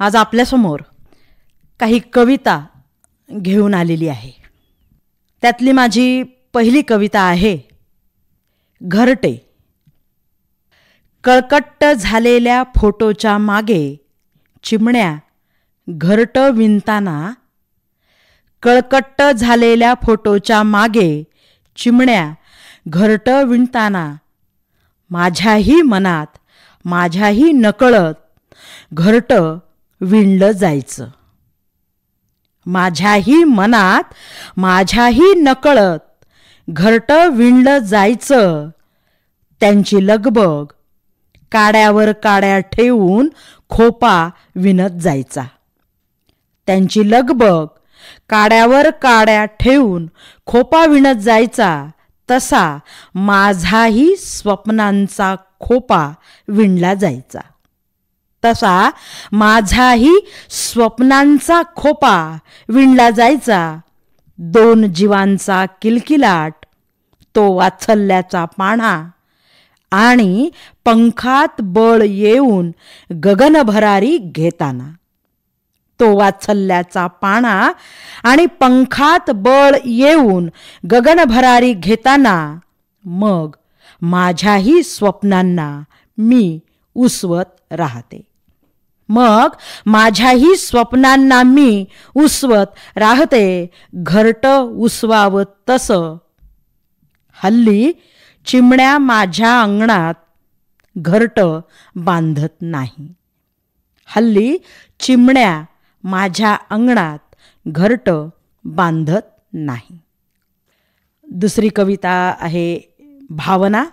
आज आपल्यासमोर काही कविता घेऊन आलेली आहे. त्यातली माझी पहिली कविता आहे घरटे. कळकट्ट झालेल्या फोटोच्या मागे चिमण्या घरटं विणताना, कळकट्ट झालेल्या फोटोच्या मागे चिमण्या घरटं विणताना, माझ्याही मनात माझ्याही नकळत घरटं विणलं जायचं. माझ्याही मनात माझ्याही नकळत घरटं विणलं जायचं. त्यांची लगबग काड्यावर काड्या ठेवून खोपा विणत जायचा. त्यांची लगबग काड्यावर काड्या ठेवून खोपा विणत जायचा. तसा माझाही स्वप्नांचा खोपा विणला जायचा. तसा माझाही स्वप्नांचा खोपा विणला जायचा. दोन जीवांचा किलकिलाट, तो वात्सल्याचा पाळणा आणि पंखात बळ येऊन गगनभरारी घेताना. तो वात्सल्याचा पाळणा आणि पंखात बळ येऊन गगनभरारी घेताना, मग माझ्याही स्वप्नांना मी उसवत राहते. मग माझ्याही स्वप्नांना मी उसवत राहते. घरटं उसवावं तसं. हल्ली चिमण्या माझ्या अंगणात घरटं बांधत नाही. हल्ली चिमण्या माझ्या अंगणात घरटं बांधत नाही. दुसरी कविता आहे भावना.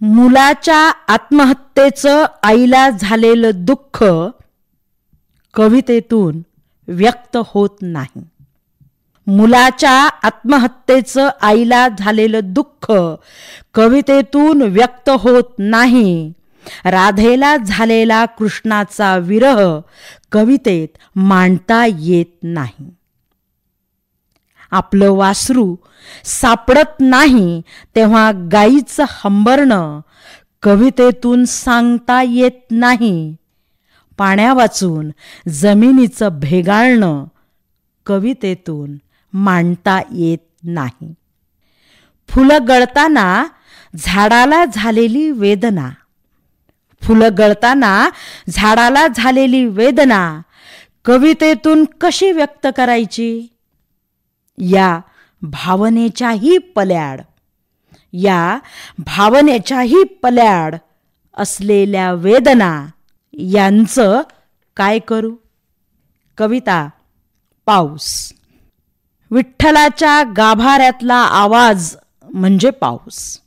मुलाच्या आत्महत्येचं आईला झालेलं दुःख कवितेतून व्यक्त होत नाही. मुलाच्या आत्महत्येचं आईला झालेलं दुःख कवितेतून व्यक्त होत नाही. राधेला झालेला कृष्णाचा विरह कवितेत मांडता येत नाही. आपलं वासरू सापडत नाही तेव्हा गाईचं हंबरणं कवितेतून सांगता येत नाही. पाण्यावाचून जमिनीचं भेगाळणं कवितेतून मांडता येत नाही. फुलं गळताना झाडाला झालेली वेदना, फुलं गळताना झाडाला झालेली वेदना कवितेतून कशी व्यक्त करायची? या भावनेच्याही पल्याड, या भावनेच्याही पल्याड असलेल्या वेदना यांचं काय करू? कविता पाऊस. विठ्ठलाच्या गाभाऱ्यातला आवाज म्हणजे पाऊस.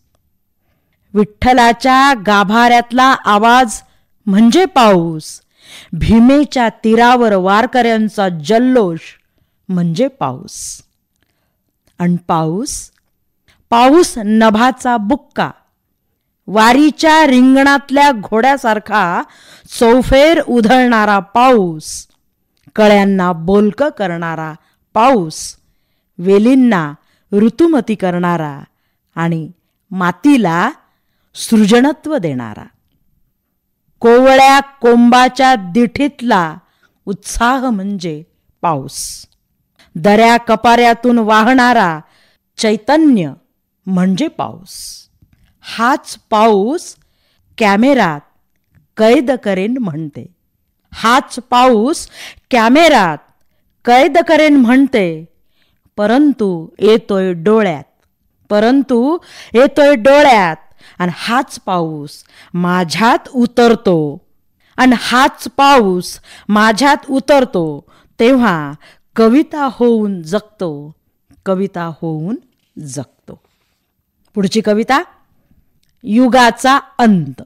विठ्ठलाच्या गाभाऱ्यातला आवाज म्हणजे पाऊस. भीमेच्या तीरावर वारकऱ्यांचा जल्लोष म्हणजे पाऊस. आणि पाऊस, पाऊस नभाचा बुक्का, वारीच्या रिंगणातल्या घोड्यासारखा चौफेर उधळणारा पाऊस, कळ्यांना बोलकं करणारा पाऊस, वेलींना ऋतुमती करणारा आणि मातीला सृजनत्व देणारा. कोवळ्या कोंबाच्या दिठीतला उत्साह म्हणजे पाऊस. दऱ्या कपाऱ्यातून वाहणारा चैतन्य म्हणजे पाऊस. हाच पाऊस कॅमेऱ्यात कैद करेन म्हणते. हाच पाऊस कॅमेऱ्यात कैद करेन म्हणते. परंतु येतोय डोळ्यात, परंतु येतोय डोळ्यात. आणि हाच पाऊस माझ्यात उतरतो, आणि हाच पाऊस माझ्यात उतरतो तेव्हा कविता होऊन जगतो, कविता होऊन जगतो. पुढची कविता युगाचा अंत.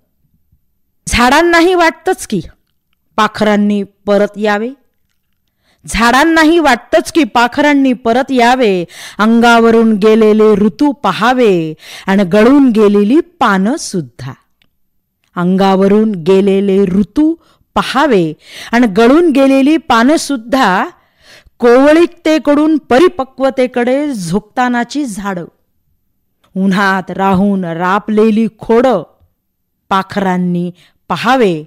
झाडांनाही वाटतंच की पाखरांनी परत यावे. झाडांनाही वाटतंच की पाखरांनी परत यावे. अंगावरून गेलेले ऋतू पहावे आणि गळून गेलेली पानं सुद्धा. अंगावरून गेलेले ऋतू पहावे आणि गळून गेलेली पानं सुद्धा. कोवळीकतेकडून परिपक्वतेकडे झुकतानाची झाडं. उन्हात राहून रापलेली खोडं पाखरांनी पहावे.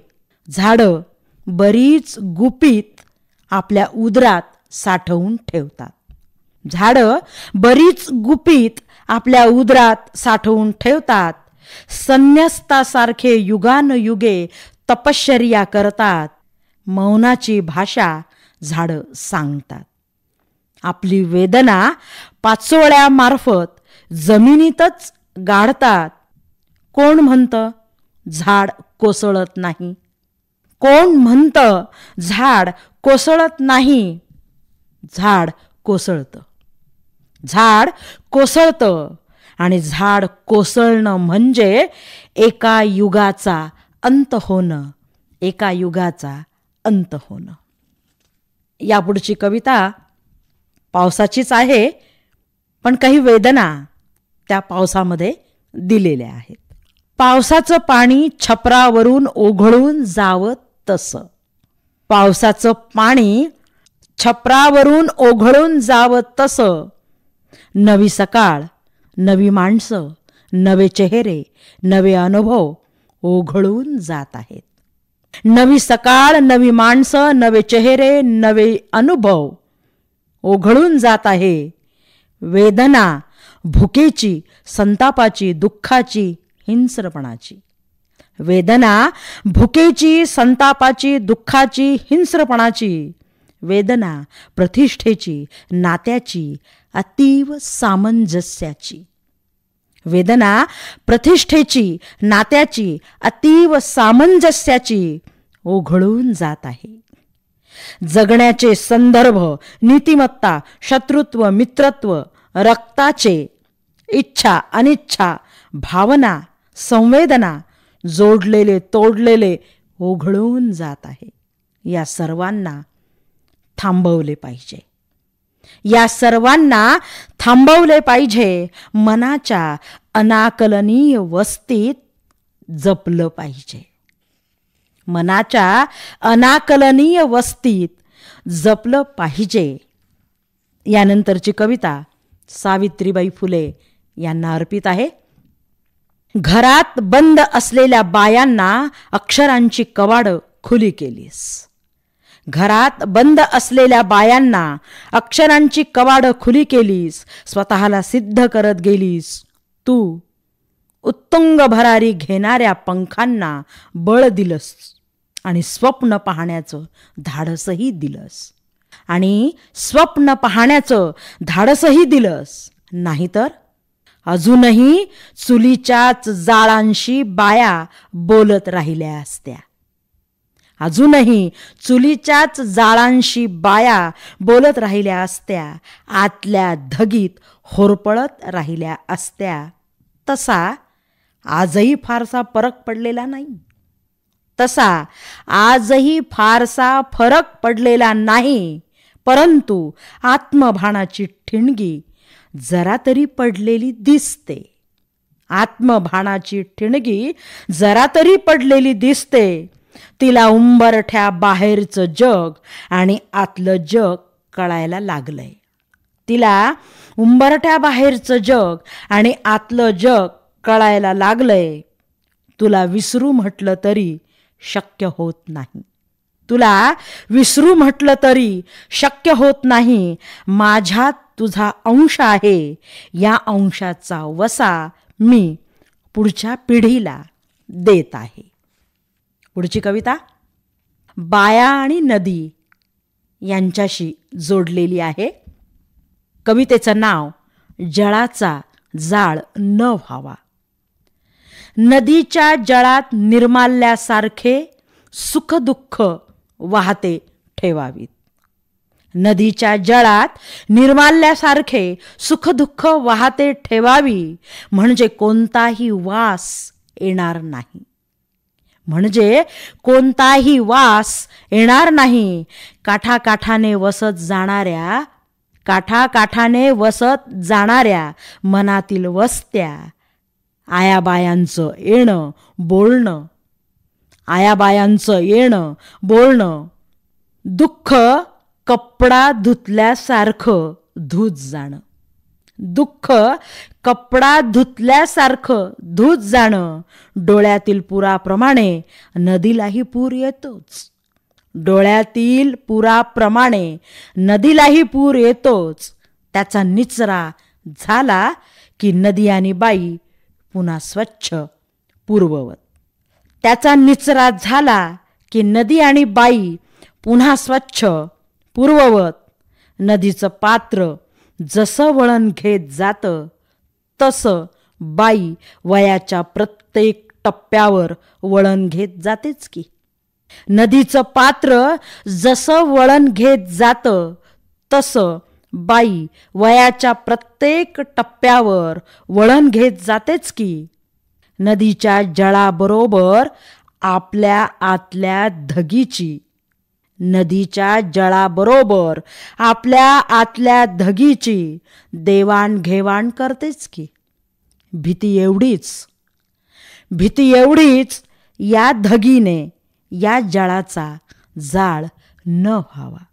झाडं बरीच गुपित आपल्या उदरात साठवून ठेवतात. झाडं बरीच गुपित आपल्या उदरात साठवून ठेवतात. संन्यस्तासारखे युगानयुगे तपश्चर्या करतात. मौनाची भाषा झाडं सांगतात. आपली वेदना पाचोळ्यामार्फत जमिनीतच गाडतात. कोण म्हणतं झाड कोसळत नाही? कोण म्हणतं झाड कोसळत नाही? झाड कोसळतं. झाड कोसळतं आणि झाड कोसळणं म्हणजे एका युगाचा अंत होणं. एका युगाचा अंत होणं. यापुढची कविता पावसाचीच आहे, पण काही वेदना त्या पावसामध्ये दिलेल्या आहेत. पावसाचं पाणी छपरावरून ओघळून जावं तसं. पावसाचं पाणी छपरावरून ओघळून जावं तसं. नवी सकाळ, नवी माणसं, नवे चेहरे, नवे अनुभव ओघळून जात आहेत. नवी सकाळ, नवी माणसं, नवे चेहरे, नवे अनुभव ओघळून जात आहे. वेदना भुकेची, संतापाची, दुःखाची, हिंस्रपणाची. वेदना भुकेची, संतापाची, दुःखाची, हिंस्रपणाची. वेदना प्रतिष्ठेची, नात्याची, अतीव सामंजस्याची. वेदना प्रतिष्ठेची, नात्याची, अतीव सामंजस्याची ओघळून जात आहे. जगण्याचे संदर्भ, नीतिमत्ता, शत्रुत्व, मित्रत्व, रक्ताचे, इच्छा, अनिच्छा, भावना, संवेदना जोडलेले तोडलेले ओघळून जात आहे. या सर्वांना थांबवले पाहिजे. या सर्वांना थांबवले पाहिजे. मनाच्या अनाकलनीय वस्तीत जपलं पाहिजे. मनाच्या अनाकलनीय वस्तीत जपलं पाहिजे. यानंतरची कविता सावित्रीबाई फुले यांना अर्पित आहे. घरात बंद असलेल्या बायांना अक्षरांची कवाडं खुली केलीस. घरात बंद असलेल्या बायांना अक्षरांची कवाडं खुली केलीस. स्वतःला सिद्ध करत गेलीस तू. उत्तुंग भरारी घेणाऱ्या पंखांना बळ दिलंस आणि स्वप्न पाहण्याचं धाडसही दिलंस. आणि स्वप्न पाहण्याचं धाडसही दिलंस. नाहीतर अजूनही चुलीच्याच जाळांशी बाया बोलत राहिल्या असत्या. अजूनही चुलीच्याच जाळांशी बाया बोलत राहिल्या असत्या. आतल्या धगीत होरपळत राहिल्या असत्या. तसा आजही फारसा फरक पडलेला नाही. तसा आजही फारसा फरक पडलेला नाही. परंतु आत्मभानाची ठिणगी जरा तरी पडलेली दिसते. आत्मभानाची ठिणगी जरा तरी पडलेली दिसते. तिला उंबरठ्या बाहेरचं जग आणि आतलं जग कळायला लागलंय. तिला उंबरठ्या बाहेरचं जग आणि आतलं जग कळायला लागलंय. तुला विसरू म्हटलं तरी शक्य होत नाही. तुला विसरू म्हटलं तरी शक्य होत नाही. माझ्यात तुझा अंश आहे. या अंशाचा वसा मी पुढच्या पिढीला देत आहे. पुढची कविता बाया आणि नदी यांच्याशी जोडलेली आहे. कवितेचं नाव जळाचा जाळ न व्हावा. नदीच्या जळात निर्माल्यासारखे सुखदुःख वाहते ठेवावीत. नदीच्या जळात निर्माल्यासारखे सुखदुःख वाहते ठेवावी. म्हणजे कोणताही वास येणार नाही. म्हणजे कोणताही वास येणार नाही. काठाकाठाने वसत जाणाऱ्या मनातील वस्त्या, आयाबायांचं येणं बोलणं, आयाबायांचं येणं बोलणं, दुःख कपडा धुतल्यासारखं धूत जाणं. दुःख कपडा धुतल्यासारखं धूत जाणं. डोळ्यातील पुराप्रमाणे नदीलाही पूर येतोच. डोळ्यातील पुराप्रमाणे नदीलाही पूर येतोच. त्याचा निचरा झाला की नदी आणि बाई पुन्हा स्वच्छ पूर्ववत. त्याचा निचरा झाला की नदी आणि बाई पुन्हा स्वच्छ पूर्ववत. नदीचं पात्र जसं वळण घेत जातं तसं बाई वयाच्या प्रत्येक टप्प्यावर वळण घेत जातेच की. नदीचं पात्र जसं वळण घेत जातं तसं बाई वयाच्या प्रत्येक टप्प्यावर वळण घेत जातेच की. नदीच्या जळाबरोबर आपल्या आतल्या धगीची, नदीच्या जळाबरोबर आपल्या आतल्या धगीची देवाणघेवाण करतेच की. भीती एवढीच या धगीने या जळाचा जाळ न व्हावा.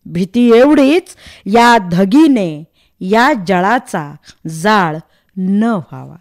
भीती एवढीच या धगीने या जळाचा जाळ न व्हावा.